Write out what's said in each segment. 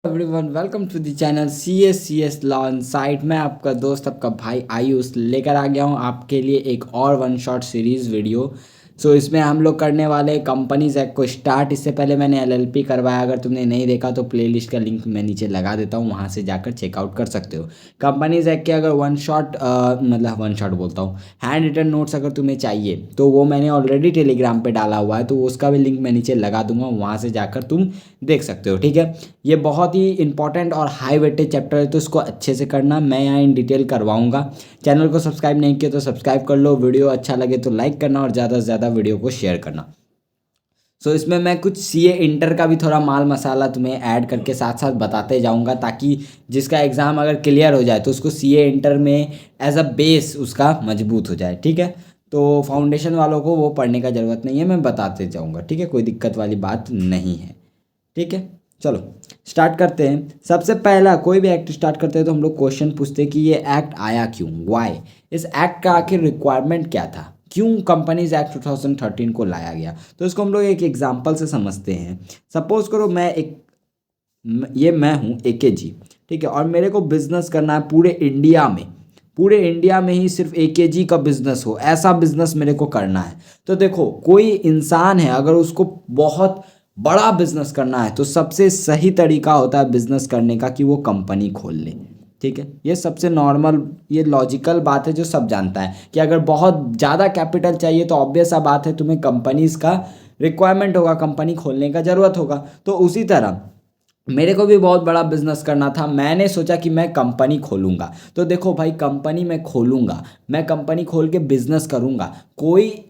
Everyone welcome to the channel C S law insight. मैं आपका दोस्त आपका भाई आयुष लेकर आ गया हूँ आपके लिए एक और वन शॉट सीरीज़ वीडियो। इसमें हम लोग करने वाले कंपनीज एक्ट को स्टार्ट। इससे पहले मैंने एलएलपी करवाया, अगर तुमने नहीं देखा तो प्लेलिस्ट का लिंक मैं नीचे लगा देता हूँ, वहाँ से जाकर चेकआउट कर सकते हो। कंपनीज एक्ट के अगर वन शॉट मतलब वन शॉट बोलता हूँ, हैंड रिटन नोट्स अगर तुम्हें चाहिए तो वो मैंने ऑलरेडी टेलीग्राम पे डाला हुआ है, तो उसका भी लिंक मैं नीचे लगा दूंगा, वहाँ से जाकर तुम देख सकते हो। ठीक है, ये बहुत ही इंपॉर्टेंट और हाई वेटेज चैप्टर है, तो इसको अच्छे से करना। मैं यहाँ इन डिटेल करवाऊंगा। चैनल को सब्सक्राइब नहीं किया तो सब्सक्राइब कर लो, वीडियो अच्छा लगे तो लाइक करना और ज़्यादा से ज़्यादा वीडियो को शेयर करना। इसमें मैं कुछ सीए इंटर का भी थोड़ा माल मसाला तुम्हें ऐड करके साथ साथ बताते जाऊंगा, ताकि जिसका एग्ज़ाम अगर क्लियर हो जाए तो उसको सीए इंटर में एज अ बेस उसका मजबूत हो जाए। ठीक है, तो फाउंडेशन वालों को वो पढ़ने का ज़रूरत नहीं है, मैं बताते जाऊँगा। ठीक है, कोई दिक्कत वाली बात नहीं है। ठीक है, चलो स्टार्ट करते हैं। सबसे पहला कोई भी एक्ट स्टार्ट करते हैं तो हम लोग क्वेश्चन पूछते हैं कि ये एक्ट आया क्यों, वाई। इस एक्ट का आखिर रिक्वायरमेंट क्या था, क्यों कंपनीज एक्ट 2013 को लाया गया। तो इसको हम लोग एक एग्जांपल से समझते हैं। सपोज करो मैं हूँ एके जी, ठीक है, और मेरे को बिजनेस करना है पूरे इंडिया में ही सिर्फ एके जी का बिजनेस हो, ऐसा बिजनेस मेरे को करना है। तो देखो, कोई इंसान है अगर उसको बहुत बड़ा बिजनेस करना है तो सबसे सही तरीका होता है बिजनेस करने का कि वो कंपनी खोल ले। ठीक है, ये सबसे नॉर्मल, ये लॉजिकल बात है जो सब जानता है कि अगर बहुत ज़्यादा कैपिटल चाहिए तो ऑब्वियस सा बात है तुम्हें कंपनीज का रिक्वायरमेंट होगा, कंपनी खोलने का ज़रूरत होगा। तो उसी तरह मेरे को भी बहुत बड़ा बिजनेस करना था, मैंने सोचा कि मैं कंपनी खोलूँगा। तो देखो भाई, कंपनी मैं खोलूँगा, मैं कंपनी खोल के बिजनेस करूँगा, कोई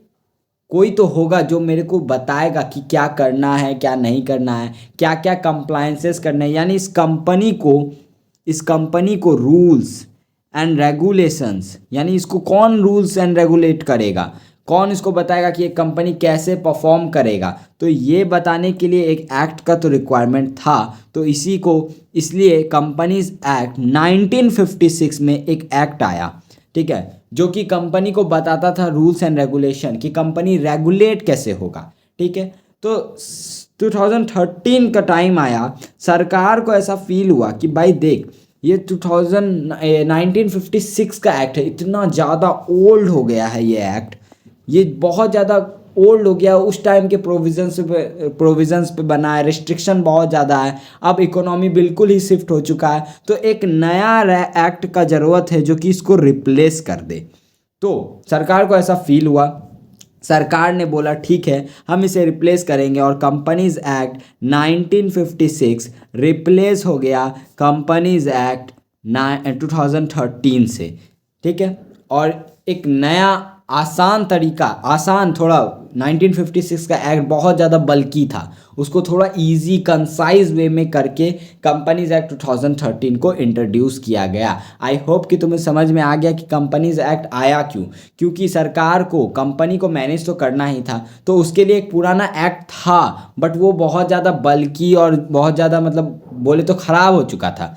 कोई तो होगा जो मेरे को बताएगा कि क्या करना है क्या नहीं करना है, क्या क्या कंप्लायंसेस करने हैं। यानी इस कंपनी को रूल्स एंड रेगुलेशंस, यानी इसको कौन रूल्स एंड रेगुलेट करेगा, कौन इसको बताएगा कि ये कंपनी कैसे परफॉर्म करेगा। तो ये बताने के लिए एक एक्ट का तो रिक्वायरमेंट था। तो इसलिए कंपनीज एक्ट 1956 में एक एक्ट आया, ठीक है, जो कि कंपनी को बताता था रूल्स एंड रेगुलेशन, कि कंपनी रेगुलेट कैसे होगा। ठीक है, तो 2013 का टाइम आया, सरकार को ऐसा फील हुआ कि भाई देख, ये 1956 का एक्ट है, इतना ज़्यादा ओल्ड हो गया है ये एक्ट, ये बहुत ज़्यादा ओल्ड हो गया। उस टाइम के प्रोविजंस पे बना है, रिस्ट्रिक्शन बहुत ज़्यादा है, अब इकोनॉमी बिल्कुल ही शिफ्ट हो चुका है। तो एक नया एक्ट का ज़रूरत है जो कि इसको रिप्लेस कर दे। तो सरकार को ऐसा फील हुआ, सरकार ने बोला ठीक है हम इसे रिप्लेस करेंगे, और कंपनीज एक्ट 1956 रिप्लेस हो गया कंपनीज एक्ट 2013 से। ठीक है, और एक नया आसान तरीका, आसान थोड़ा, 1956 का एक्ट बहुत ज़्यादा बल्कि था, उसको थोड़ा इजी कंसाइज वे में करके कंपनीज एक्ट 2013 को इंट्रोड्यूस किया गया। आई होप कि तुम्हें समझ में आ गया कि कंपनीज एक्ट आया क्यों। क्योंकि सरकार को कंपनी को मैनेज तो करना ही था, तो उसके लिए एक पुराना एक्ट था, बट वो बहुत ज़्यादा बल्कि और बहुत ज़्यादा मतलब बोले तो ख़राब हो चुका था।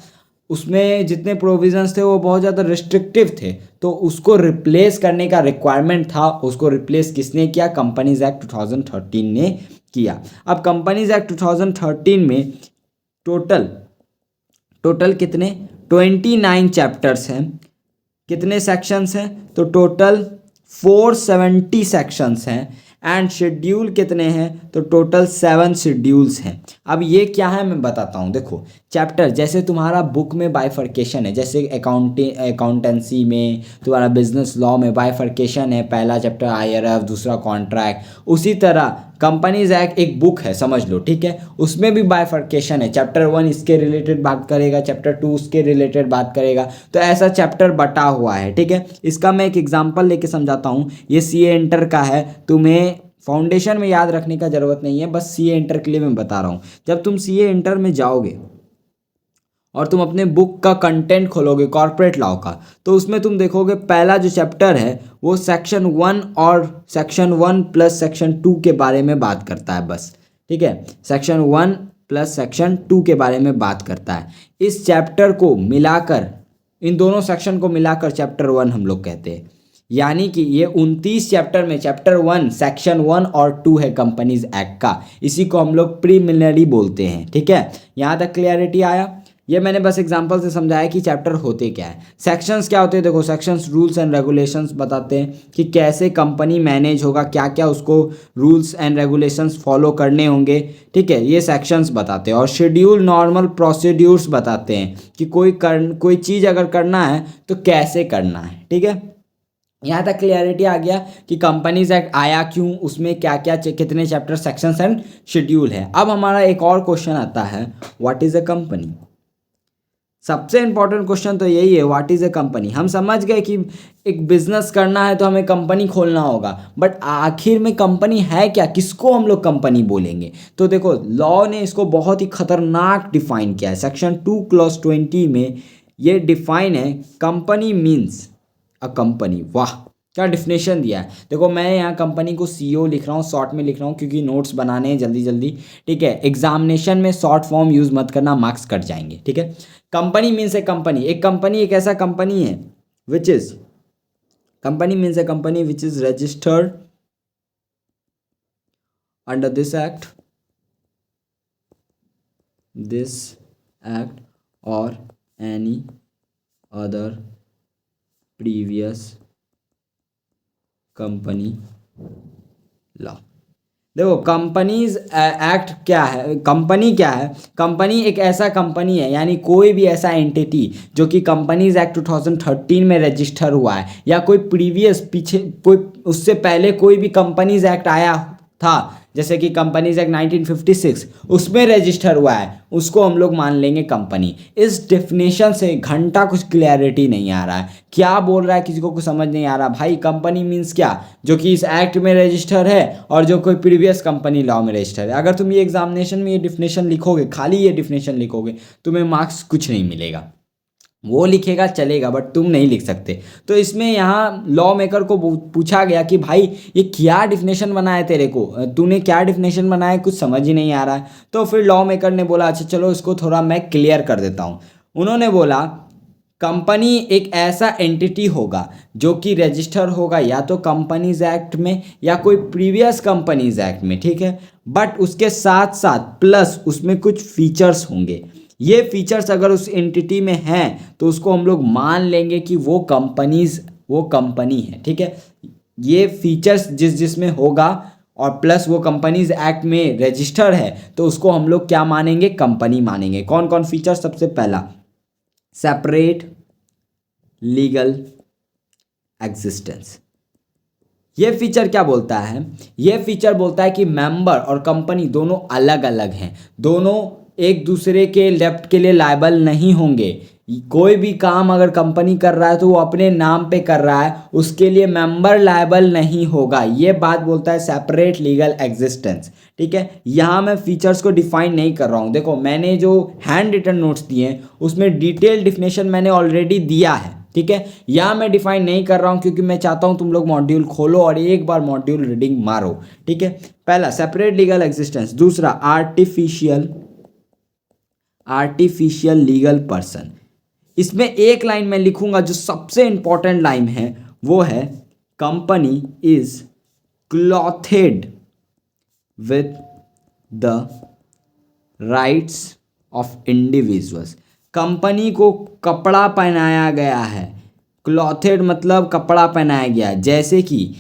उसमें जितने प्रोविजंस थे वो बहुत ज़्यादा रिस्ट्रिक्टिव थे, तो उसको रिप्लेस करने का रिक्वायरमेंट था। उसको रिप्लेस किसने किया? कंपनीज एक्ट 2013 ने किया। अब कंपनीज एक्ट 2013 में टोटल टोटल कितने 29 चैप्टर्स हैं, कितने सेक्शंस हैं? तो टोटल 470 सेक्शंस हैं, एंड शेड्यूल कितने हैं? तो टोटल 7 शेड्यूल्स हैं। अब ये क्या है मैं बताता हूँ। देखो, चैप्टर जैसे तुम्हारा बुक में बाइफर्केशन है, जैसे अकाउंटेंसी में, तुम्हारा बिजनेस लॉ में बाइफर्केशन है, पहला चैप्टर आईआरएफ, दूसरा कॉन्ट्रैक्ट, उसी तरह कंपनीज एक्ट एक बुक है समझ लो, ठीक है, उसमें भी बाइफर्केशन है। चैप्टर 1 इसके रिलेटेड बात करेगा, चैप्टर 2 उसके रिलेटेड बात करेगा, तो ऐसा चैप्टर बटा हुआ है। ठीक है, इसका मैं एक एग्जांपल लेके समझाता हूँ। ये सीए इंटर का है, तुम्हें फाउंडेशन में याद रखने का ज़रूरत नहीं है, बस सीए इंटर के लिए मैं बता रहा हूँ। जब तुम सीए इंटर में जाओगे और तुम अपने बुक का कंटेंट खोलोगे कॉर्पोरेट लॉ का, तो उसमें तुम देखोगे पहला जो चैप्टर है वो सेक्शन 1 और सेक्शन 1 प्लस सेक्शन 2 के बारे में बात करता है बस। ठीक है, सेक्शन 1 प्लस सेक्शन 2 के बारे में बात करता है। इस चैप्टर को मिलाकर, इन दोनों सेक्शन को मिलाकर चैप्टर 1 हम लोग कहते हैं। यानी कि ये 29 चैप्टर में चैप्टर 1 सेक्शन 1 और 2 है कंपनीज एक्ट का। इसी को हम लोग प्रीलिमिनरी बोलते हैं। ठीक है, यहाँ तक क्लियरिटी आया। ये मैंने बस एग्जांपल से समझाया कि चैप्टर होते क्या है। सेक्शंस क्या होते हैं, देखो सेक्शंस रूल्स एंड रेगुलेशंस बताते हैं कि कैसे कंपनी मैनेज होगा, क्या क्या उसको रूल्स एंड रेगुलेशंस फॉलो करने होंगे। ठीक है, ये सेक्शंस बताते हैं। और शेड्यूल नॉर्मल प्रोसीड्यूर्स बताते हैं कि कोई चीज़ अगर करना है तो कैसे करना है। ठीक है, यहाँ तक क्लियरिटी आ गया कि कंपनीज एक्ट आया क्यों, उसमें क्या क्या कितने चैप्टर सेक्शंस एंड शेड्यूल है। अब हमारा एक और क्वेश्चन आता है, व्हाट इज़ अ कंपनी। सबसे इंपॉर्टेंट क्वेश्चन तो यही है, व्हाट इज़ ए कंपनी। हम समझ गए कि एक बिजनेस करना है तो हमें कंपनी खोलना होगा, बट आखिर में कंपनी है क्या, किसको हम लोग कंपनी बोलेंगे। तो देखो लॉ ने इसको बहुत ही खतरनाक डिफाइन किया है। सेक्शन 2 क्लॉज 20 में ये डिफाइन है, कंपनी मीन्स अ कंपनी। वाह, क्या डिफिनेशन दिया है। देखो मैं यहाँ कंपनी को सीईओ लिख रहा हूँ, शॉर्ट में लिख रहा हूँ क्योंकि नोट्स बनाने हैं जल्दी जल्दी। ठीक है, एग्जामिनेशन में शॉर्ट फॉर्म यूज़ मत करना, मार्क्स कट जाएंगे। ठीक है, कंपनी मीन्स ए कंपनी। एक कंपनी एक ऐसा कंपनी है which is, company means a company which is registered under this act और any other previous company law. देखो कंपनीज एक्ट क्या है, कंपनी क्या है। कंपनी एक ऐसा कंपनी है, यानी कोई भी ऐसा एंटिटी जो कि कंपनीज एक्ट 2013 में रजिस्टर हुआ है, या कोई प्रीवियस पीछे कोई उससे पहले कोई भी कंपनीज एक्ट आया था, जैसे कि कंपनीज एक्ट 1956 उसमें रजिस्टर हुआ है, उसको हम लोग मान लेंगे कंपनी। इस डेफिनेशन से घंटा कुछ क्लैरिटी नहीं आ रहा है, क्या बोल रहा है किसी को कुछ समझ नहीं आ रहा। भाई कंपनी मीन्स क्या, जो कि इस एक्ट में रजिस्टर है और जो कोई प्रीवियस कंपनी लॉ में रजिस्टर है। अगर तुम ये एग्जामिनेशन में ये डिफिनेशन लिखोगे, खाली ये डिफिनेशन लिखोगे, तुम्हें मार्क्स कुछ नहीं मिलेगा। वो लिखेगा चलेगा बट तुम नहीं लिख सकते। तो इसमें यहाँ लॉ मेकर को पूछा गया कि भाई ये क्या डिफिनेशन बनाया है तेरे को, तूने क्या डिफिनेशन बनाया है, कुछ समझ ही नहीं आ रहा है। तो फिर लॉ मेकर ने बोला अच्छा चलो इसको थोड़ा मैं क्लियर कर देता हूँ। उन्होंने बोला कंपनी एक ऐसा एंटिटी होगा जो कि रजिस्टर होगा या तो कंपनीज एक्ट में या कोई प्रीवियस कंपनीज एक्ट में। ठीक है, बट उसके साथ साथ प्लस उसमें कुछ फीचर्स होंगे। ये फीचर्स अगर उस एंटिटी में हैं तो उसको हम लोग मान लेंगे कि वो कंपनी है। ठीक है, ये फीचर्स जिसमें होगा और प्लस वो कंपनीज एक्ट में रजिस्टर है तो उसको हम लोग क्या मानेंगे, कंपनी मानेंगे। कौन कौन फीचर, सबसे पहला सेपरेट लीगल एग्जिस्टेंस। ये फीचर क्या बोलता है, ये फीचर बोलता है कि मेंबर और कंपनी दोनों अलग अलग हैं, दोनों एक दूसरे के लेफ्ट के लिए लायबल नहीं होंगे। कोई भी काम अगर कंपनी कर रहा है तो वो अपने नाम पे कर रहा है, उसके लिए मेंबर लायबल नहीं होगा। ये बात बोलता है सेपरेट लीगल एग्जिस्टेंस। ठीक है, यहाँ मैं फीचर्स को डिफाइन नहीं कर रहा हूँ। देखो मैंने जो हैंड रिटन नोट्स दिए हैं उसमें डिटेल डिफिनेशन मैंने ऑलरेडी दिया है। ठीक है, यहाँ मैं डिफाइन नहीं कर रहा हूँ क्योंकि मैं चाहता हूँ तुम लोग मॉड्यूल खोलो और एक बार मॉड्यूल रीडिंग मारो। ठीक है, पहला सेपरेट लीगल एग्जिस्टेंस, दूसरा आर्टिफिशियल लीगल पर्सन। इसमें एक लाइन मैं लिखूंगा जो सबसे इंपॉर्टेंट लाइन है, वो है company is clothed with the rights of individuals. Company को कपड़ा पहनाया गया है, क्लॉथेड मतलब कपड़ा पहनाया गया है। जैसे कि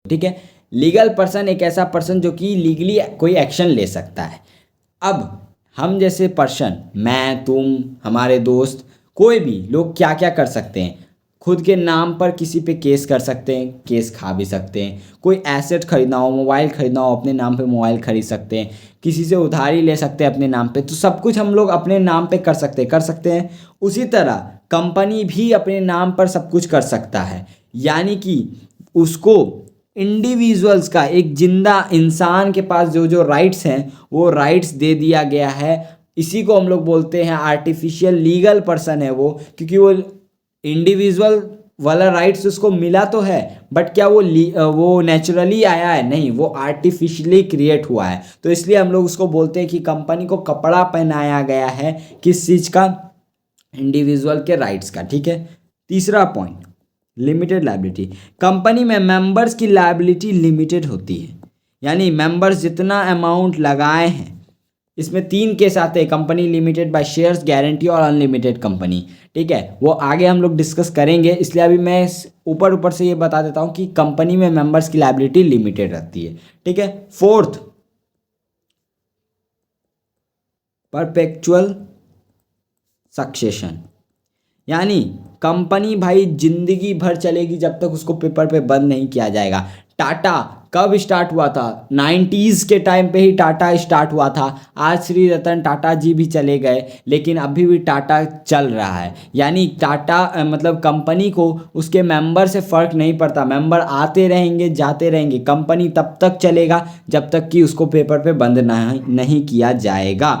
ठीक है, लीगल पर्सन एक ऐसा पर्सन जो कि लीगली कोई एक्शन ले सकता है। अब हम जैसे पर्सन, मैं तुम हमारे दोस्त, कोई भी लोग क्या क्या कर सकते हैं, खुद के नाम पर किसी पे केस कर सकते हैं, केस खा भी सकते हैं। कोई एसेट खरीदना हो, मोबाइल खरीदना हो, अपने नाम पे मोबाइल खरीद सकते हैं। किसी से उधारी ले सकते हैं अपने नाम पे, तो सब कुछ हम लोग अपने नाम पे कर सकते हैं। उसी तरह कंपनी भी अपने नाम पर सब कुछ कर सकता है, यानी कि उसको इंडिविजुअल्स का, एक जिंदा इंसान के पास जो जो राइट्स हैं वो राइट्स दे दिया गया है। इसी को हम लोग बोलते हैं आर्टिफिशियल लीगल पर्सन है वो, क्योंकि वो इंडिविजुअल वाला राइट्स उसको मिला तो है, बट क्या वो नेचुरली आया है? नहीं, वो आर्टिफिशियली क्रिएट हुआ है। तो इसलिए हम लोग उसको बोलते हैं कि कंपनी को कपड़ा पहनाया गया है किस चीज़ का? इंडिविजुअल के राइट्स का। ठीक है, तीसरा पॉइंट, लिमिटेड लायबिलिटी। कंपनी में मेंबर्स की लायबिलिटी लिमिटेड होती है, यानी मेंबर्स जितना अमाउंट लगाए हैं, इसमें 3 केस आते हैं, company limited by shares, guarantee और अनलिमिटेड कंपनी। ठीक है, वो आगे हम लोग डिस्कस करेंगे, इसलिए अभी मैं ऊपर ऊपर से ये बता देता हूँ कि कंपनी में मेंबर्स की लायबिलिटी लिमिटेड रहती है। ठीक है, फोर्थ, परपेचुअल सक्सेशन, यानी कंपनी भाई जिंदगी भर चलेगी जब तक उसको पेपर पे बंद नहीं किया जाएगा। टाटा कब स्टार्ट हुआ था? 90s के टाइम पे ही टाटा स्टार्ट हुआ था। आज श्री रतन टाटा जी भी चले गए, लेकिन अभी भी टाटा चल रहा है। यानी टाटा मतलब कंपनी को उसके मेंबर से फ़र्क नहीं पड़ता, मेंबर आते रहेंगे जाते रहेंगे, कंपनी तब तक चलेगा जब तक कि उसको पेपर पे बंद नहीं किया जाएगा।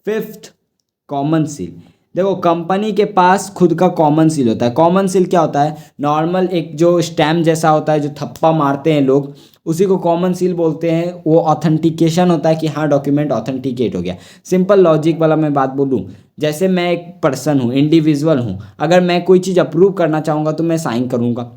Fifth, common seal. देखो, कंपनी के पास खुद का कॉमन सील होता है। कॉमन सील क्या होता है? नॉर्मल एक जो स्टैम्प जैसा होता है, जो थप्पा मारते हैं लोग, उसी को कॉमन सील बोलते हैं। वो ऑथेंटिकेशन होता है कि हाँ डॉक्यूमेंट ऑथेंटिकेट हो गया। सिंपल लॉजिक वाला मैं बात बोलूँ, जैसे मैं एक पर्सन हूँ, इंडिविजुअल हूँ, अगर मैं कोई चीज़ अप्रूव करना चाहूँगा तो मैं साइन करूँगा।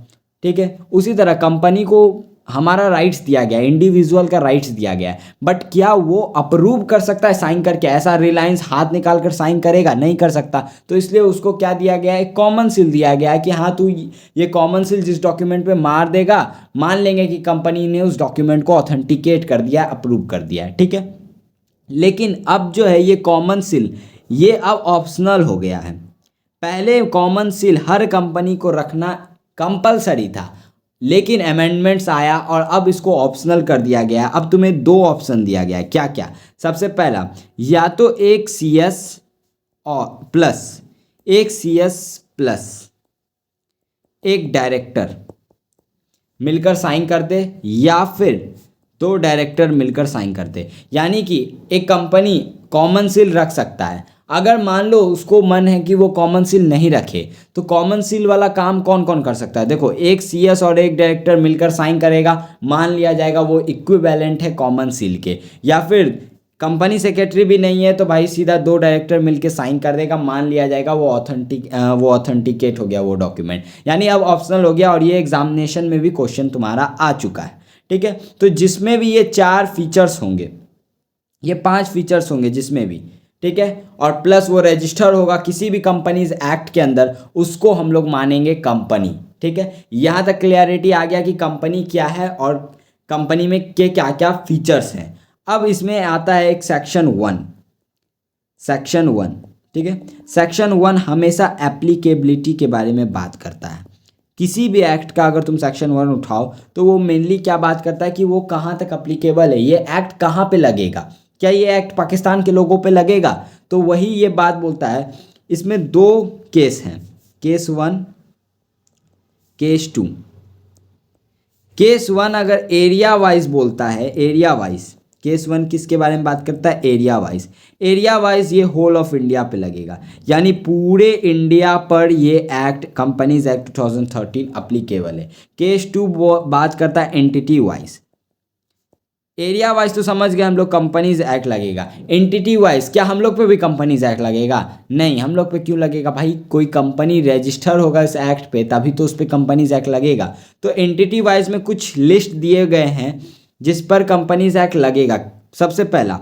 ठीक है, उसी तरह कंपनी को हमारा राइट्स दिया गया है, इंडिविजुअल का राइट्स दिया गया है, बट क्या वो अप्रूव कर सकता है साइन करके? ऐसा रिलायंस हाथ निकाल कर साइन करेगा? नहीं कर सकता। तो इसलिए उसको क्या दिया गया है? कॉमन सील दिया गया है कि हाँ तू ये कॉमन सील जिस डॉक्यूमेंट पे मार देगा, मान लेंगे कि कंपनी ने उस डॉक्यूमेंट को ऑथेंटिकेट कर दिया है, अप्रूव कर दिया है। ठीक है, लेकिन अब जो है ये कॉमन सील, ये अब ऑप्शनल हो गया है। पहले कॉमन सील हर कंपनी को रखना कंपलसरी था, लेकिन अमेंडमेंट्स आया और अब इसको ऑप्शनल कर दिया गया। अब तुम्हें 2 ऑप्शन दिया गया है। क्या क्या? सबसे पहला, या तो एक CS और प्लस एक डायरेक्टर मिलकर साइन कर दे, या फिर 2 डायरेक्टर मिलकर साइन कर दे। यानी कि एक कंपनी कॉमन सील रख सकता है। अगर मान लो उसको मन है कि वो कॉमन सील नहीं रखे, तो कॉमन सील वाला काम कौन कौन कर सकता है? देखो, एक CS और एक डायरेक्टर मिलकर साइन करेगा, मान लिया जाएगा वो इक्विवेलेंट है कॉमन सील के। या फिर कंपनी सेक्रेटरी भी नहीं है तो भाई सीधा 2 डायरेक्टर मिलकर साइन कर देगा, मान लिया जाएगा वो ऑथेंटिकेट हो गया वो डॉक्यूमेंट। यानी अब ऑप्शनल हो गया, और ये एग्जामिनेशन में भी क्वेश्चन तुम्हारा आ चुका है। ठीक है, तो जिसमें भी ये 4 फीचर्स होंगे, ये 5 फीचर्स होंगे जिसमें भी, ठीक है, और प्लस वो रजिस्टर होगा किसी भी कंपनीज एक्ट के अंदर, उसको हम लोग मानेंगे कंपनी। ठीक है, यहाँ तक क्लियरिटी आ गया कि कंपनी क्या है और कंपनी में के क्या क्या फीचर्स हैं। अब इसमें आता है एक सेक्शन 1। ठीक है, सेक्शन 1 हमेशा एप्लीकेबिलिटी के बारे में बात करता है। किसी भी एक्ट का अगर तुम सेक्शन 1 उठाओ तो वो मेनली क्या बात करता है कि वो कहाँ तक अप्लीकेबल है, ये एक्ट कहाँ पे लगेगा। क्या ये एक्ट पाकिस्तान के लोगों पे लगेगा? तो वही ये बात बोलता है। इसमें 2 केस हैं, केस 1, केस 2। केस 1 अगर एरिया वाइज बोलता है, एरिया वाइज, केस 1 किसके बारे में बात करता है? Area wise. एरिया वाइज ये होल ऑफ इंडिया पे लगेगा, यानी पूरे इंडिया पर ये एक्ट, कंपनीज एक्ट 2013 अप्लीकेबल है। केस 2 बात करता है एंटिटी वाइज। एरिया वाइज तो समझ गए हम लोग, कंपनीज एक्ट लगेगा। एंटिटी वाइज क्या हम लोग पे भी कंपनीज एक्ट लगेगा? नहीं, हम लोग पे क्यों लगेगा भाई? कोई कंपनी रजिस्टर होगा इस एक्ट पे, तभी तो उस पर कंपनीज एक्ट लगेगा। तो एंटिटी वाइज में कुछ लिस्ट दिए गए हैं जिस पर कंपनीज एक्ट लगेगा। सबसे पहला,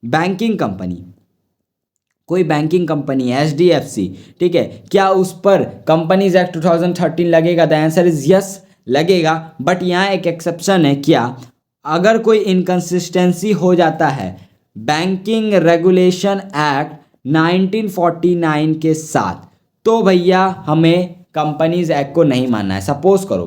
बैंकिंग कंपनी, कोई बैंकिंग कंपनी है, HDFC, ठीक है, क्या उस पर कंपनीज एक्ट 2013 लगेगा? द आंसर इज यस, लगेगा। बट यहाँ एक एक्सेप्शन है। क्या? अगर कोई इनकंसिस्टेंसी हो जाता है बैंकिंग रेगुलेशन एक्ट 1949 के साथ, तो भैया हमें कंपनीज एक्ट को नहीं मानना है। सपोज करो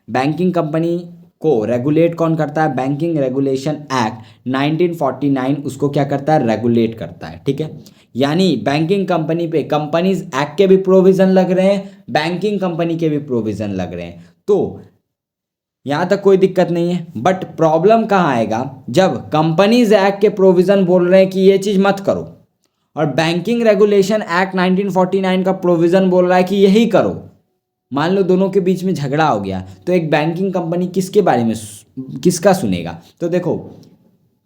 बैंकिंग कंपनी को रेगुलेट कौन करता है? बैंकिंग रेगुलेशन एक्ट 1949 उसको क्या करता है? रेगुलेट करता है। ठीक है, यानी बैंकिंग कंपनी पे कंपनीज एक्ट के भी प्रोविजन लग रहे हैं, बैंकिंग कंपनी के भी प्रोविजन लग रहे हैं। तो यहाँ तक कोई दिक्कत नहीं है। बट प्रॉब्लम कहाँ आएगा? जब कंपनीज एक्ट के प्रोविज़न बोल रहे हैं कि ये चीज़ मत करो, और बैंकिंग रेगुलेशन एक्ट 1949 का प्रोविज़न बोल रहा है कि यही करो, मान लो दोनों के बीच में झगड़ा हो गया, तो एक बैंकिंग कंपनी किसके बारे में किसका सुनेगा? तो देखो,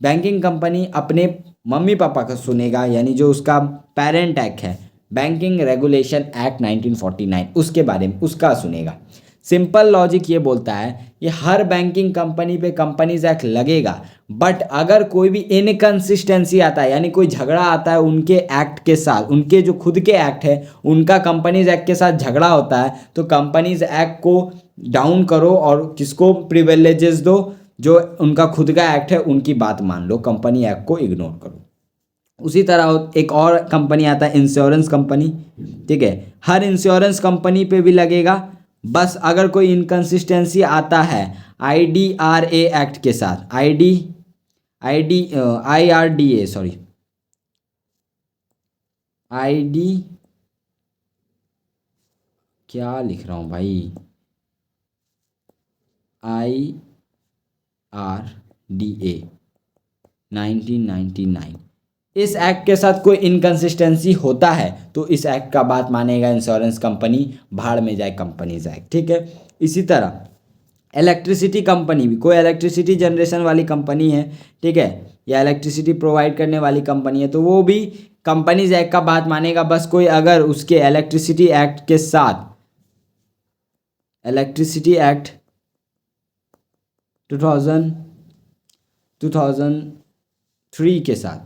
बैंकिंग कंपनी अपने मम्मी पापा का सुनेगा, यानी जो उसका पेरेंट एक्ट है, बैंकिंग रेगुलेशन एक्ट 1949, उसके बारे में उसका सुनेगा। सिंपल लॉजिक ये बोलता है ये हर बैंकिंग कंपनी पे कंपनीज एक्ट लगेगा, बट अगर कोई भी इनकंसिस्टेंसी आता है, यानी कोई झगड़ा आता है उनके एक्ट के साथ, उनके जो खुद के एक्ट है उनका कंपनीज एक्ट के साथ झगड़ा होता है, तो कंपनीज एक्ट को डाउन करो और किसको प्रिविलेजेस दो, जो उनका खुद का एक्ट है उनकी बात मान लो, कंपनी एक्ट को इग्नोर करो। उसी तरह एक और कंपनी आता है इंश्योरेंस कंपनी, ठीक है, हर इंश्योरेंस कंपनी पे भी लगेगा, बस अगर कोई इनकंसिस्टेंसी आता है IDRA एक्ट के साथ, IRDA सॉरी ID क्या लिख रहा हूँ भाई, IRDA 1999, इस एक्ट के साथ कोई इनकंसिस्टेंसी होता है तो इस एक्ट का बात मानेगा इंश्योरेंस कंपनी, भाड़ में जाए कंपनीज एक्ट, ठीक है। इसी तरह इलेक्ट्रिसिटी कंपनी भी, कोई इलेक्ट्रिसिटी जनरेशन वाली कंपनी है, ठीक है, या इलेक्ट्रिसिटी प्रोवाइड करने वाली कंपनी है, तो वो भी कंपनीज एक्ट का बात मानेगा, बस कोई अगर उसके इलेक्ट्रिसिटी एक्ट के साथ, इलेक्ट्रिसिटी एक्ट 2003 के साथ,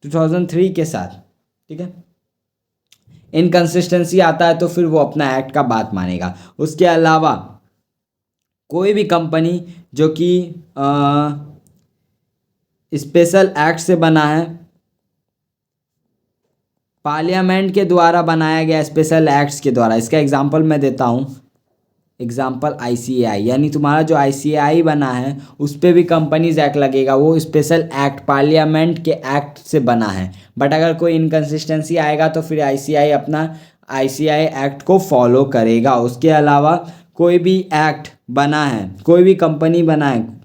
2003 के साथ, ठीक है, इनकंसिस्टेंसी आता है तो फिर वो अपना एक्ट का बात मानेगा। उसके अलावा कोई भी कंपनी जो कि स्पेशल एक्ट से बना है, पार्लियामेंट के द्वारा बनाया गया स्पेशल एक्ट्स के द्वारा, इसका एग्जांपल मैं देता हूँ, एग्जाम्पल ICAI, यानी तुम्हारा जो ICAI बना है उस पर भी कंपनीज एक्ट लगेगा, वो स्पेशल एक्ट पार्लियामेंट के एक्ट से बना है, बट अगर कोई इनकंसिस्टेंसी आएगा तो फिर ICAI अपना ICAI एक्ट को फॉलो करेगा। उसके अलावा कोई भी एक्ट बना है, कोई भी कंपनी बना है,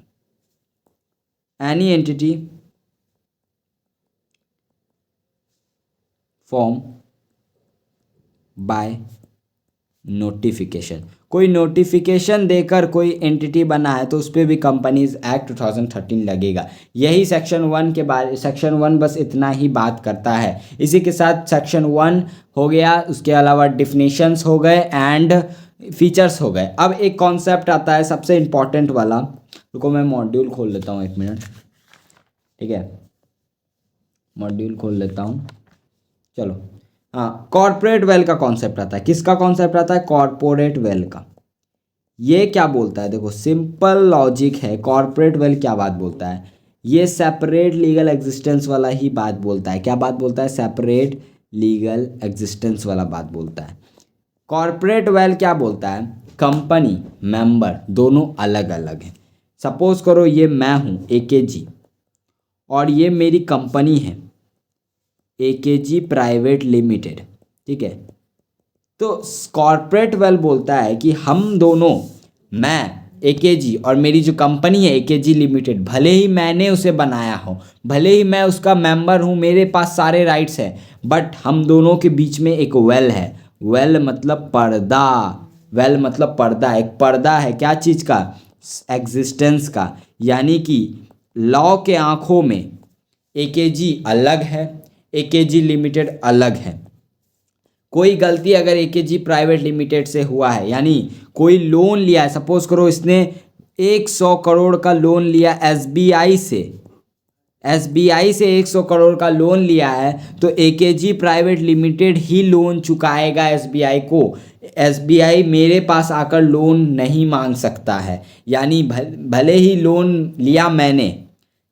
any entity form by notification, कोई नोटिफिकेशन देकर कोई एंटिटी बना है तो उस पर भी कंपनीज एक्ट 2013 लगेगा। यही सेक्शन 1 के बारे, सेक्शन 1 बस इतना ही बात करता है। इसी के साथ सेक्शन 1 हो गया, उसके अलावा डिफिनेशंस हो गए एंड फीचर्स हो गए। अब एक कॉन्सेप्ट आता है सबसे इम्पॉर्टेंट वाला, रुको मैं मॉड्यूल खोल लेता हूँ 1 मिनट, ठीक है, मॉड्यूल खोल लेता हूँ, चलो। हाँ, कॉर्पोरेट वेल्थ का कॉन्सेप्ट आता है। किसका कॉन्सेप्ट आता है? कॉर्पोरेट वेल्थ का। ये क्या बोलता है? देखो सिंपल लॉजिक है, कॉर्पोरेट वेल्थ क्या बात बोलता है, ये सेपरेट लीगल एग्जिस्टेंस वाला ही बात बोलता है। क्या बात बोलता है? सेपरेट लीगल एग्जिस्टेंस वाला बात बोलता है। कॉर्पोरेट वेल्थ क्या बोलता है? कंपनी मेंबर दोनों अलग अलग हैं। सपोज करो ये मैं हूँ AKG और ये मेरी कंपनी है AKG प्राइवेट लिमिटेड, ठीक है। तो कॉर्पोरेट वेल्थ बोलता है कि हम दोनों, मैं AKG और मेरी जो कंपनी है AKG लिमिटेड, भले ही मैंने उसे बनाया हो, भले ही मैं उसका मेंबर हूँ, मेरे पास सारे राइट्स हैं, बट हम दोनों के बीच में एक वेल है। वेल मतलब पर्दा, वेल मतलब पर्दा, एक पर्दा है क्या चीज़ का? एग्जिस्टेंस का। यानी कि लॉ के आंखों में AKG अलग है, AKG लिमिटेड अलग है। कोई गलती अगर AKG प्राइवेट लिमिटेड से हुआ है, यानी कोई लोन लिया है, सपोज करो इसने 100 करोड़ का लोन लिया SBI से, SBI से 100 करोड़ का लोन लिया है, तो AKG प्राइवेट लिमिटेड ही लोन चुकाएगा SBI को। SBI मेरे पास आकर लोन नहीं मांग सकता है। यानी भले ही लोन लिया मैंने,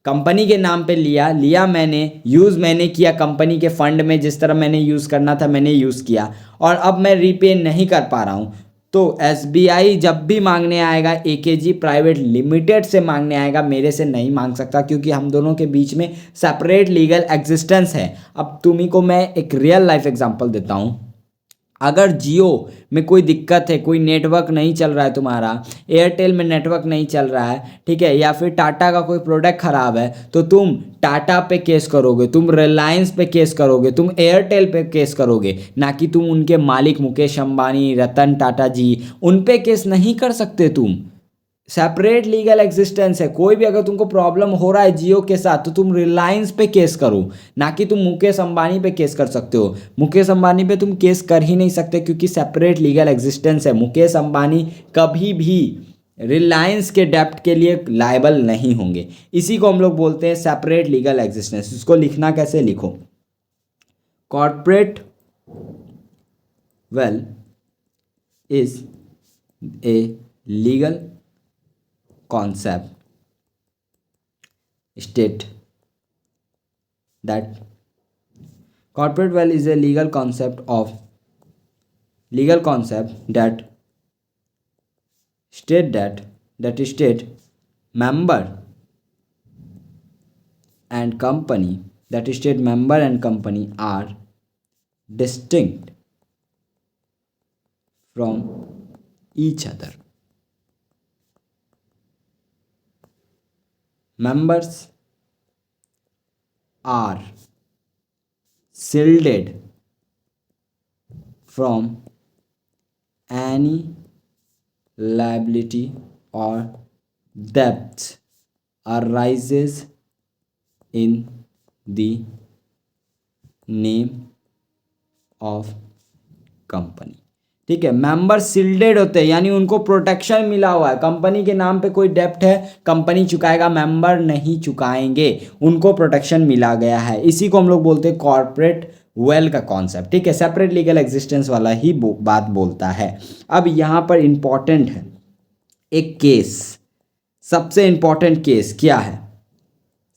कंपनी के नाम पे लिया मैंने, यूज़ मैंने किया कंपनी के फंड में, जिस तरह मैंने यूज़ करना था मैंने यूज़ किया, और अब मैं रीपे नहीं कर पा रहा हूँ, तो SBI जब भी मांगने आएगा AKG प्राइवेट लिमिटेड से मांगने आएगा, मेरे से नहीं मांग सकता, क्योंकि हम दोनों के बीच में सेपरेट लीगल एग्जिस्टेंस है। अब तुम्ही को मैं एक रियल लाइफ एग्जांपल देता हूँ। अगर जियो में कोई दिक्कत है, कोई नेटवर्क नहीं चल रहा है तुम्हारा, एयरटेल में नेटवर्क नहीं चल रहा है, ठीक है, या फिर टाटा का कोई प्रोडक्ट ख़राब है, तो तुम टाटा पे केस करोगे, तुम रिलायंस पे केस करोगे, तुम एयरटेल पे केस करोगे, ना कि तुम उनके मालिक मुकेश अंबानी, रतन टाटा जी, उन पे केस नहीं कर सकते तुम। सेपरेट लीगल एग्जिस्टेंस है। कोई भी अगर तुमको प्रॉब्लम हो रहा है जियो के साथ तो तुम रिलायंस पे केस करो, ना कि तुम मुकेश अंबानी पे केस कर सकते हो। मुकेश अंबानी पे तुम केस कर ही नहीं सकते क्योंकि सेपरेट लीगल एग्जिस्टेंस है। मुकेश अंबानी कभी भी रिलायंस के डेप्ट के लिए लायबल नहीं होंगे। इसी को हम लोग बोलते हैं सेपरेट लीगल एग्जिस्टेंस। इसको लिखना कैसे, लिखो corporate veil is a legal concept state that corporate wealth is a legal concept that state member and company are distinct from each other. Members are shielded from any liability or debts arises in the name of company। ठीक है, member शिल्डेड होते हैं यानी उनको protection मिला हुआ है। Company के नाम पे कोई डेप्ट है, कंपनी चुकाएगा, मेंबर नहीं चुकाएंगे, उनको प्रोटेक्शन मिला गया है। इसी को हम लोग बोलते हैं कॉर्पोरेट वेल का कॉन्सेप्ट। ठीक है, सेपरेट लीगल एग्जिस्टेंस वाला ही बात बोलता है। अब यहाँ पर इंपॉर्टेंट है एक केस, सबसे इंपॉर्टेंट केस क्या है,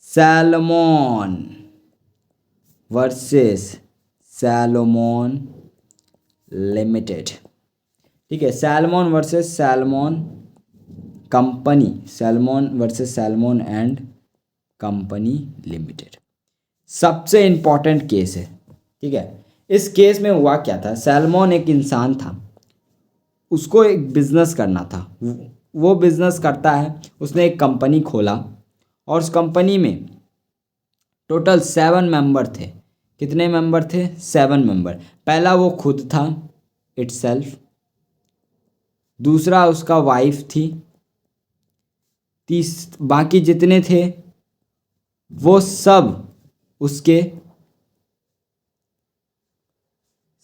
सैलमन वर्सेस सैलमन लिमिटेड। ठीक है, salmon versus salmon company, salmon versus salmon and company limited, सबसे इंपॉर्टेंट केस है। ठीक है, इस केस में हुआ क्या था, सैलमन एक इंसान था, उसको एक बिजनेस करना था, वो बिजनेस करता है, उसने एक कंपनी खोला और उस कंपनी में टोटल 7 मेंबर थे। कितने मेंबर थे, 7 मेंबर। पहला वो खुद था इटसेल्फ, दूसरा उसका वाइफ थी, बाकी जितने थे वो सब उसके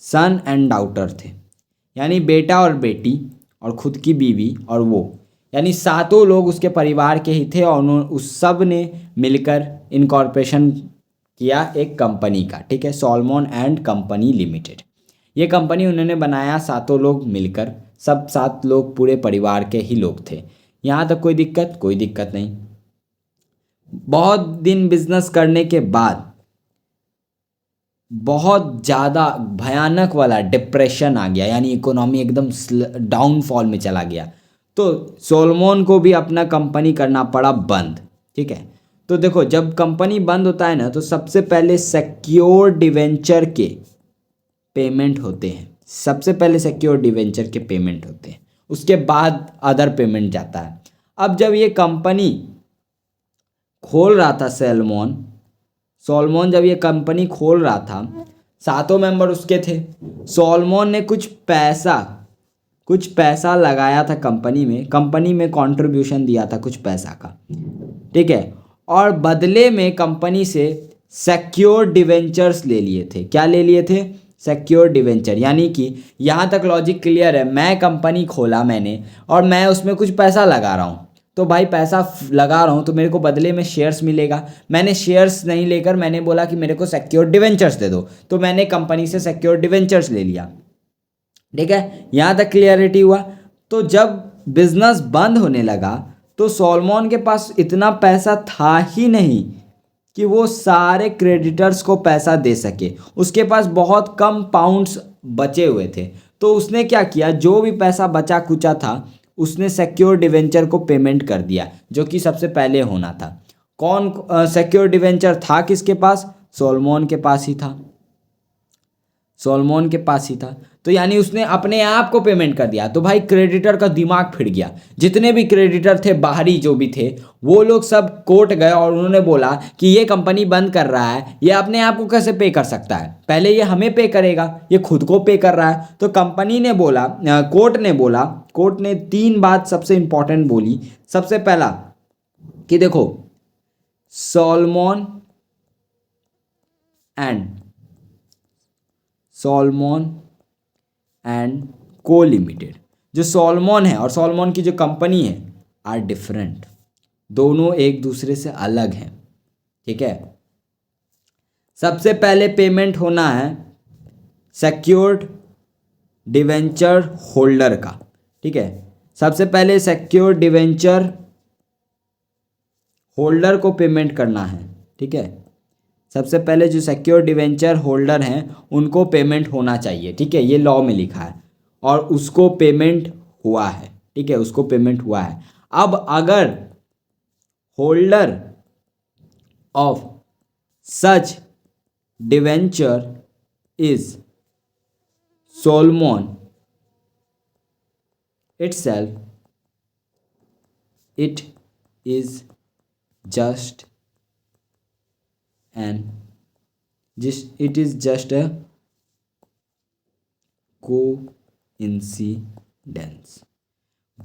सन एंड डॉटर थे, यानी बेटा और बेटी और खुद की बीवी और वो, यानी 7 लोग उसके परिवार के ही थे और उस सब ने मिलकर इनकॉर्पोरेशन किया एक कंपनी का। ठीक है, सॉलमन एंड कंपनी लिमिटेड, ये कंपनी उन्होंने बनाया 7 लोग मिलकर, सब 7 लोग पूरे परिवार के ही लोग थे। यहाँ तक कोई दिक्कत, कोई दिक्कत नहीं। बहुत दिन बिजनेस करने के बाद बहुत ज़्यादा भयानक वाला डिप्रेशन आ गया, यानी इकोनॉमी एकदम डाउनफॉल में चला गया, तो सोलमन को भी अपना कंपनी करना पड़ा बंद। ठीक है, तो देखो जब कंपनी बंद होता है ना तो सबसे पहले सिक्योर डिवेंचर के पेमेंट होते हैं, सबसे पहले सिक्योर डिवेंचर के पेमेंट होते हैं, उसके बाद अदर पेमेंट जाता है। अब जब ये कंपनी खोल रहा था सोलमन जब ये कंपनी खोल रहा था, 7 मेंबर उसके थे, सोलमन ने कुछ पैसा लगाया था कंपनी में कंट्रीब्यूशन दिया था कुछ पैसा का। ठीक है, और बदले में कंपनी से सिक्योर डिवेंचर्स ले लिए थे। क्या ले लिए थे, सिक्योर डिवेंचर, यानी कि यहाँ तक लॉजिक क्लियर है। मैं कंपनी खोला मैंने और मैं उसमें कुछ पैसा लगा रहा हूँ, तो भाई पैसा लगा रहा हूँ तो मेरे को बदले में शेयर्स मिलेगा। मैंने शेयर्स नहीं लेकर मैंने बोला कि मेरे को सिक्योर डिवेंचर्स दे दो, तो मैंने कंपनी से सिक्योर डिवेंचर्स ले लिया। ठीक है, यहाँ तक क्लियरिटी हुआ। तो जब बिजनेस बंद होने लगा तो सोलमन के पास इतना पैसा था ही नहीं कि वो सारे क्रेडिटर्स को पैसा दे सके, उसके पास बहुत कम पाउंड्स बचे हुए थे। तो उसने क्या किया, जो भी पैसा बचा कुचा था उसने सिक्योर डिवेंचर को पेमेंट कर दिया, जो कि सबसे पहले होना था। कौन सिक्योर डिवेंचर था किसके पास, सोलमन के पास ही था, सोलमन के पास ही था। तो यानी उसने अपने आप को पेमेंट कर दिया। तो भाई क्रेडिटर का दिमाग फिर गया, जितने भी क्रेडिटर थे बाहरी जो भी थे वो लोग सब कोर्ट गए और उन्होंने बोला कि ये कंपनी बंद कर रहा है, ये अपने आप को कैसे पे कर सकता है, पहले ये हमें पे करेगा, ये खुद को पे कर रहा है। तो कंपनी ने बोला, कोर्ट ने 3 बात सबसे इंपॉर्टेंट बोली। सबसे पहला कि देखो सॉलमॉन एंड को लिमिटेड, जो सॉलमॉन है और सॉलमॉन की जो कंपनी है आर डिफरेंट, दोनों एक दूसरे से अलग हैं। ठीक है, सबसे पहले पेमेंट होना है सेक्योर्ड डिवेंचर होल्डर का। ठीक है, सबसे पहले सेक्योर्ड डिवेंचर होल्डर को पेमेंट करना है। ठीक है, सबसे पहले जो सिक्योर डिवेंचर होल्डर हैं उनको पेमेंट होना चाहिए। ठीक है, ये लॉ में लिखा है और उसको पेमेंट हुआ है। ठीक है, उसको पेमेंट हुआ है। अब अगर holder of such debenture is Salomon itself, it is just a coincidence।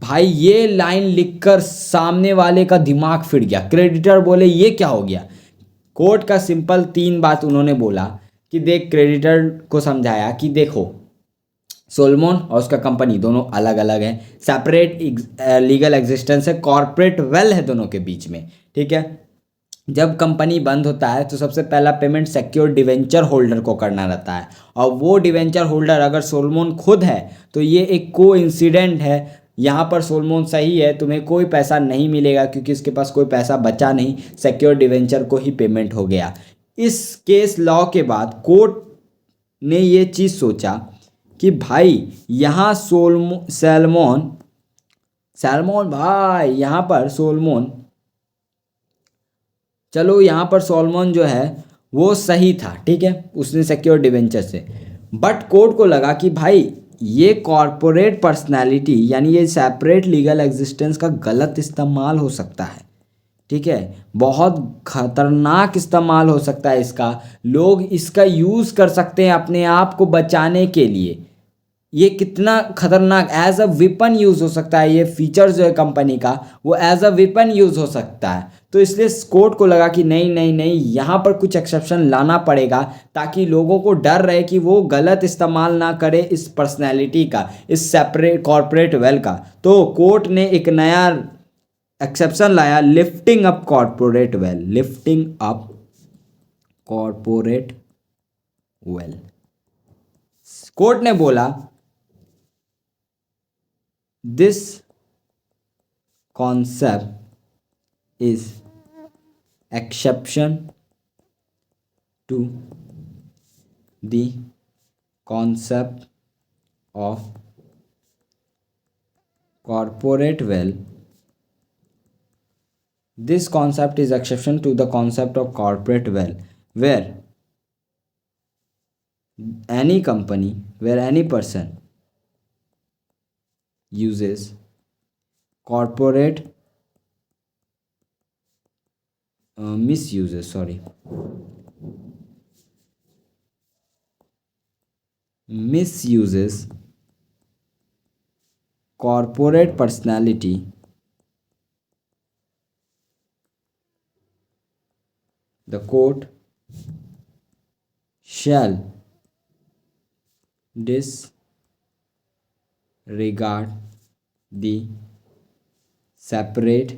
भाई ये लाइन लिखकर सामने वाले का दिमाग फिर गया। क्रेडिटर बोले ये क्या हो गया। कोर्ट का सिंपल 3 बात उन्होंने बोला कि देख, क्रेडिटर को समझाया कि देखो सोलमॉन और उसका कंपनी दोनों अलग अलग हैं, सेपरेट लीगल एग्जिस्टेंस है, कॉर्पोरेट वेल है दोनों के बीच में। ठीक है, जब कंपनी बंद होता है तो सबसे पहला पेमेंट सिक्योर डिवेंचर होल्डर को करना रहता है, और वो डिवेंचर होल्डर अगर सोलमॉन खुद है तो ये एक कोइंसिडेंट है। यहाँ पर सोलमॉन सही है, तुम्हें कोई पैसा नहीं मिलेगा क्योंकि इसके पास कोई पैसा बचा नहीं, सिक्योर डिवेंचर को ही पेमेंट हो गया। इस केस लॉ के बाद कोर्ट ने ये चीज़ सोचा कि भाई यहाँ सैलमॉन भाई यहाँ पर सोलमॉन, चलो यहाँ पर सोलमॉन जो है वो सही था। ठीक है, उसने सिक्योर डिवेंचर से, बट कोर्ट को लगा कि भाई ये कॉर्पोरेट पर्सनालिटी यानी ये सेपरेट लीगल एग्जिस्टेंस का गलत इस्तेमाल हो सकता है। ठीक है, बहुत खतरनाक इस्तेमाल हो सकता है इसका, लोग इसका यूज़ कर सकते हैं अपने आप को बचाने के लिए। ये कितना खतरनाक, एज अ वेपन यूज़ हो सकता है। ये फीचर जो है कंपनी का वो एज अ वेपन यूज़ हो सकता है। तो इसलिए कोर्ट को लगा कि नहीं नहीं नहीं, यहाँ पर कुछ एक्सेप्शन लाना पड़ेगा ताकि लोगों को डर रहे कि वो गलत इस्तेमाल ना करे इस पर्सनैलिटी का, इस सेपरेट कॉर्पोरेट वेल का। तो कोर्ट ने एक नया एक्सेप्शन लाया, लिफ्टिंग अप कॉर्पोरेट वेल। कोर्ट ने बोला this concept is exception to the concept of corporate veil. This concept is exception to the concept of corporate wealth, where any person uses corporate misuses corporate personality, the court shall disregard the separate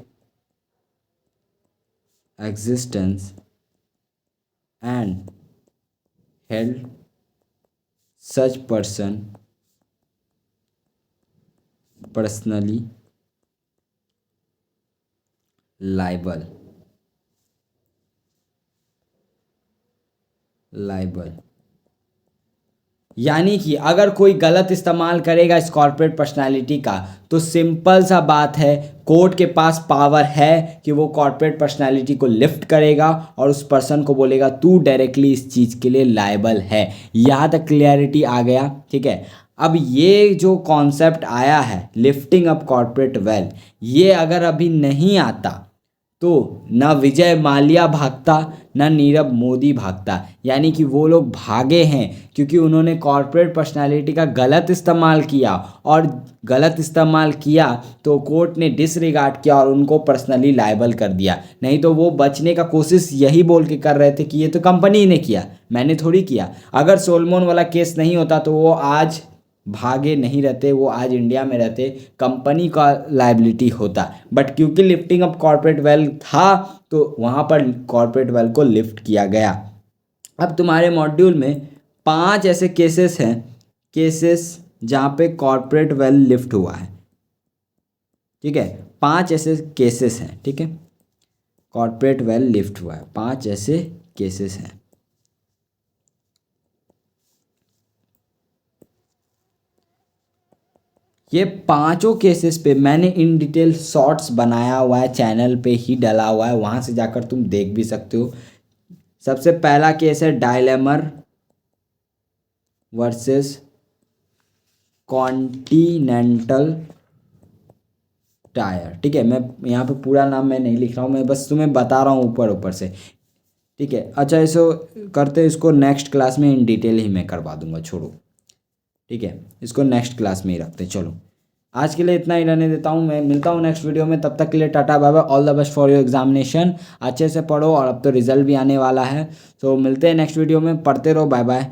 existence and held such person personally liable। यानी कि अगर कोई गलत इस्तेमाल करेगा इस corporate personality का तो सिंपल सा बात है, कोर्ट के पास पावर है कि वो कॉर्पोरेट पर्सनालिटी को लिफ्ट करेगा और उस पर्सन को बोलेगा तू डायरेक्टली इस चीज़ के लिए लायबल है। यहाँ तक क्लियरिटी आ गया। ठीक है, अब ये जो कॉन्सेप्ट आया है लिफ्टिंग अप कॉर्पोरेट वेल्थ, ये अगर अभी नहीं आता तो ना विजय माल्या भागता ना नीरव मोदी भागता। यानी कि वो लोग भागे हैं क्योंकि उन्होंने कॉर्पोरेट पर्सनालिटी का गलत इस्तेमाल किया, और गलत इस्तेमाल किया तो कोर्ट ने डिसरिगार्ड किया और उनको पर्सनली लायबल कर दिया। नहीं तो वो बचने का कोशिश यही बोल के कर रहे थे कि ये तो कंपनी ने किया, मैंने थोड़ी किया। अगर सोलमोन वाला केस नहीं होता तो वो आज भागे नहीं रहते, वो आज इंडिया में रहते, कंपनी का लायबिलिटी होता। बट क्योंकि लिफ्टिंग अप कॉर्पोरेट वेल्थ था तो वहाँ पर कॉर्पोरेट वेल्थ को लिफ्ट किया गया। अब तुम्हारे मॉड्यूल में 5 ऐसे केसेस हैं, केसेस जहाँ पे कॉर्पोरेट वेल्थ लिफ्ट हुआ है। ठीक है, 5 ऐसे केसेस हैं। ठीक है, कॉर्पोरेट वेल्थ लिफ्ट हुआ है, 5 ऐसे केसेस हैं। ये पांचों केसेस पे मैंने इन डिटेल शॉर्ट्स बनाया हुआ है, चैनल पे ही डला हुआ है, वहाँ से जाकर तुम देख भी सकते हो। सबसे पहला केस है डायलेमर वर्सेस कॉन्टिनेंटल टायर। ठीक है, मैं यहाँ पे पूरा नाम मैं नहीं लिख रहा हूँ, मैं बस तुम्हें बता रहा हूँ ऊपर ऊपर से। ठीक है, अच्छा इसको करते, इसको नेक्स्ट क्लास में इन डिटेल ही मैं करवा दूंगा, छोड़ो। ठीक है, इसको नेक्स्ट क्लास में ही रखते हैं। चलो आज के लिए इतना ही रहने देता हूँ, मैं मिलता हूँ नेक्स्ट वीडियो में। तब तक के लिए tata bye bye, all the best for your examination. अच्छे से पढ़ो और अब तो रिजल्ट भी आने वाला है। तो मिलते हैं नेक्स्ट वीडियो में, पढ़ते रहो, बाय बाय।